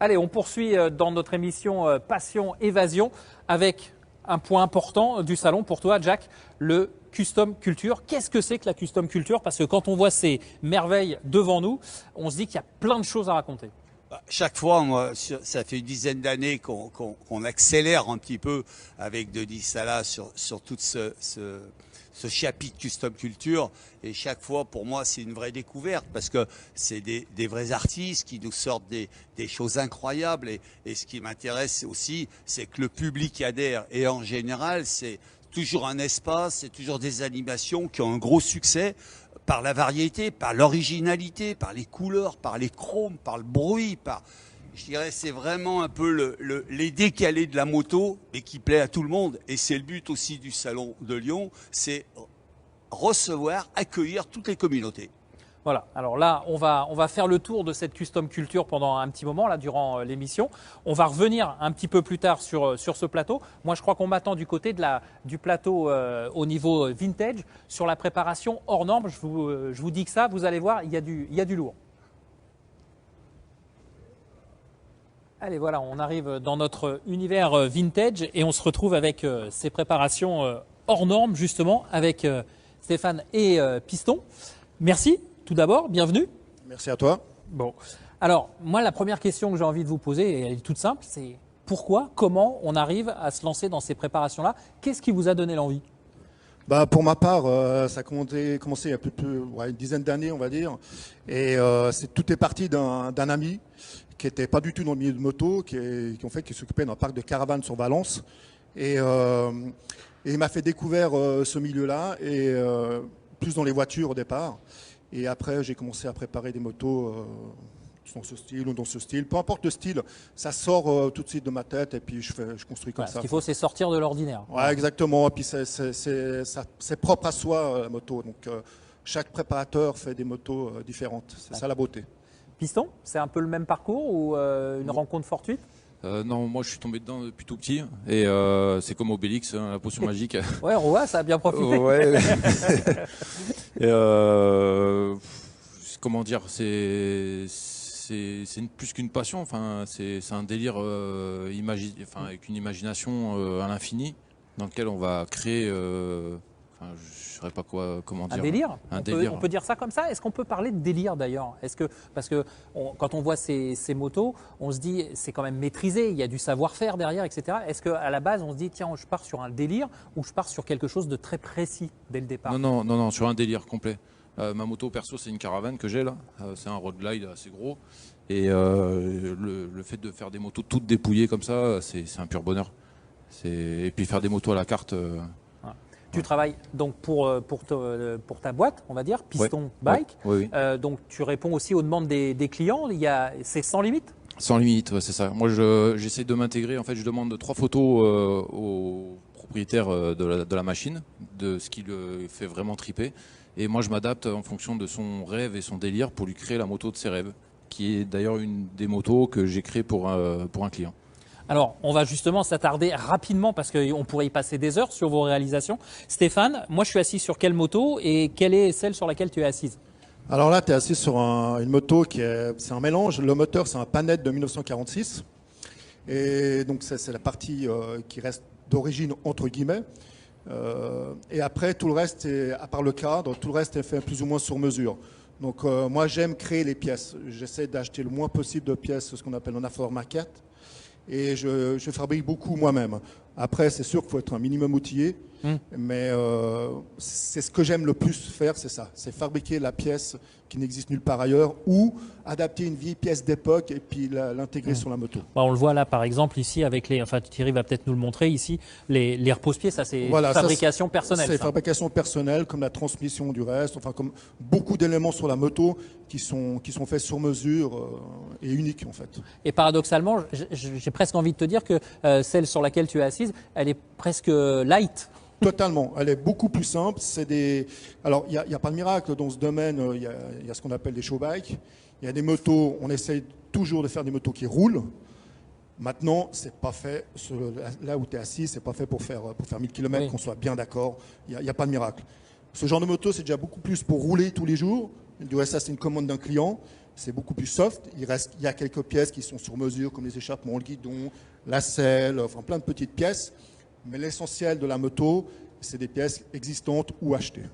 Allez, on poursuit dans notre émission Passion Évasion avec un point important du salon pour toi, Jack, le Custom Culture. Qu'est-ce que c'est que la Custom Culture? Parce que quand on voit ces merveilles devant nous, on se dit qu'il y a plein de choses à raconter. Chaque fois, moi, ça fait une dizaine d'années qu'on accélère un petit peu avec Denis Salah sur tout ce chapitre Custom Culture. Et chaque fois, pour moi, c'est une vraie découverte parce que c'est des vrais artistes qui nous sortent des choses incroyables. Et ce qui m'intéresse aussi, c'est que le public adhère. Et en général, c'est toujours un espace, c'est toujours des animations qui ont un gros succès par la variété, par l'originalité, par les couleurs, par les chromes, par le bruit, je dirais, c'est vraiment un peu les décalés de la moto, mais qui plaît à tout le monde. Et c'est le but aussi du Salon de Lyon, c'est recevoir, accueillir toutes les communautés. Voilà, alors là, on va faire le tour de cette Custom Culture pendant un petit moment, là, durant l'émission. On va revenir un petit peu plus tard sur ce plateau. Moi, je crois qu'on m'attend du côté du plateau au niveau vintage, sur la préparation hors norme. Je vous dis que ça, vous allez voir, il y a du lourd. Allez, voilà, on arrive dans notre univers vintage et on se retrouve avec ces préparations hors normes, justement, avec Stéphane et Piston. Merci. Tout d'abord, bienvenue. Merci à toi. Bon, alors moi la première question que j'ai envie de vous poser, et elle est toute simple, c'est pourquoi, comment on arrive à se lancer dans ces préparations-là? Qu'est-ce qui vous a donné l'envie? Pour ma part, ça a commencé il y a une dizaine d'années, on va dire. Et tout est parti d'un ami qui n'était pas du tout dans le milieu de moto, qui s'occupait d'un parc de caravanes sur Valence. Et il m'a fait découvrir ce milieu-là, et plus dans les voitures au départ. Et après, j'ai commencé à préparer des motos dans ce style ou dans ce style. Peu importe le style, ça sort tout de suite de ma tête et puis je construis comme ça. Ce qu'il faut, c'est sortir de l'ordinaire. Ouais, exactement. Et puis c'est propre à soi, la moto. Donc chaque préparateur fait des motos différentes. C'est ça la beauté. Piston, c'est un peu le même parcours ou une rencontre fortuite? Non, moi je suis tombé dedans depuis tout petit et c'est comme Obélix, hein, la potion magique. Ouais, on voit, ça a bien profité. Ouais. Et comment dire, c'est plus qu'une passion. Enfin, c'est un délire avec une imagination à l'infini dans lequel on va créer. Je ne saurais pas comment dire. Un délire. On peut dire ça comme ça. Est-ce qu'on peut parler de délire d'ailleurs? Parce que quand on voit ces motos, on se dit c'est quand même maîtrisé, il y a du savoir-faire derrière, etc. Est-ce qu'à la base on se dit tiens, je pars sur un délire ou je pars sur quelque chose de très précis dès le départ? Non, sur un délire complet. Ma moto perso, c'est une caravane que j'ai là. C'est un road glide assez gros. Et le fait de faire des motos toutes dépouillées comme ça, c'est un pur bonheur. Et puis faire des motos à la carte. Tu travailles donc pour ta boîte, on va dire, Piston Bike. Oui. Donc tu réponds aussi aux demandes des clients. C'est sans limite? Sans limite, c'est ça. Moi, j'essaie de m'intégrer. En fait, je demande 3 photos au propriétaire de la machine, de ce qui le fait vraiment triper. Et moi, je m'adapte en fonction de son rêve et son délire pour lui créer la moto de ses rêves, qui est d'ailleurs une des motos que j'ai créée pour un client. Alors, on va justement s'attarder rapidement parce qu'on pourrait y passer des heures sur vos réalisations. Stéphane, moi je suis assis sur quelle moto et quelle est celle sur laquelle tu es assise? Alors là, tu es assis sur une moto c'est un mélange. Le moteur, c'est un Panette de 1946. Et donc, c'est la partie qui reste d'origine entre guillemets. Et après, tout le reste, à part le cadre, tout le reste est fait plus ou moins sur mesure. Donc, moi, j'aime créer les pièces. J'essaie d'acheter le moins possible de pièces, ce qu'on appelle en aftermarket. Et je fabrique beaucoup moi-même. Après, c'est sûr qu'il faut être un minimum outillé, mais c'est ce que j'aime le plus faire, c'est ça. C'est fabriquer la pièce qui n'existe nulle part ailleurs ou adapter une vieille pièce d'époque et puis l'intégrer sur la moto. On le voit là, par exemple, ici, avec Thierry va peut-être nous le montrer ici, les repose-pieds, ça c'est fabrication personnelle. C'est fabrication personnelle, comme la transmission du reste, enfin comme beaucoup d'éléments sur la moto qui sont faits sur mesure et uniques en fait. Et paradoxalement, j'ai presque envie de te dire que celle sur laquelle tu es assise, elle est presque light. Totalement. Elle est beaucoup plus simple. Alors, il n'y a pas de miracle dans ce domaine. Il y a ce qu'on appelle des show bikes. Il y a des motos. On essaye toujours de faire des motos qui roulent. Maintenant, c'est pas fait. Là où tu es assis, c'est pas fait pour faire 1000 km, qu'on soit bien d'accord. Il n'y a pas de miracle. Ce genre de moto, c'est déjà beaucoup plus pour rouler tous les jours. Ça, c'est une commande d'un client. c'est beaucoup plus soft. Il y a quelques pièces qui sont sur mesure, comme les échappements, le guidon, la selle, enfin plein de petites pièces. Mais l'essentiel de la moto, c'est des pièces existantes ou achetées.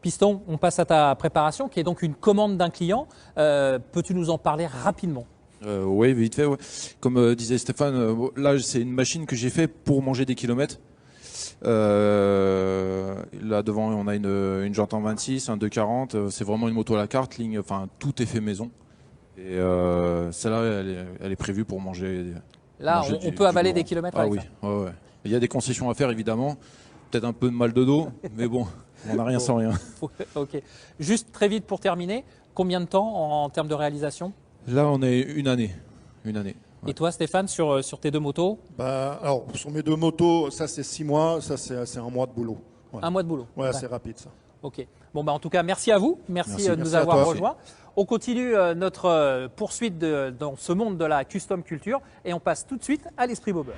Piston, on passe à ta préparation, qui est donc une commande d'un client. Peux-tu nous en parler rapidement? Oui, vite fait. Ouais. Comme disait Stéphane, là, c'est une machine que j'ai fait pour manger des kilomètres. Là devant, on a une jante en 26, un 240. C'est vraiment une moto à la carte, enfin tout est fait maison. Et celle-là, elle est prévue pour manger. Là, on peut avaler des kilomètres avec oui, ça. ouais. Il y a des concessions à faire évidemment. Peut-être un peu de mal de dos, mais bon, on n'a rien sans rien. Ok. Juste très vite pour terminer, combien de temps en termes de réalisation? Là, on est une année. Ouais. Et toi, Stéphane, sur tes deux motos? Alors, sur mes deux motos, ça c'est 6 mois, ça c'est 1 mois de boulot. Ouais. 1 mois de boulot. Ouais, c'est rapide ça. Ok. Bon, en tout cas, merci à vous. Merci de nous Merci à avoir toi. rejoints. On continue notre poursuite dans ce monde de la custom culture et on passe tout de suite à l'esprit bobeur.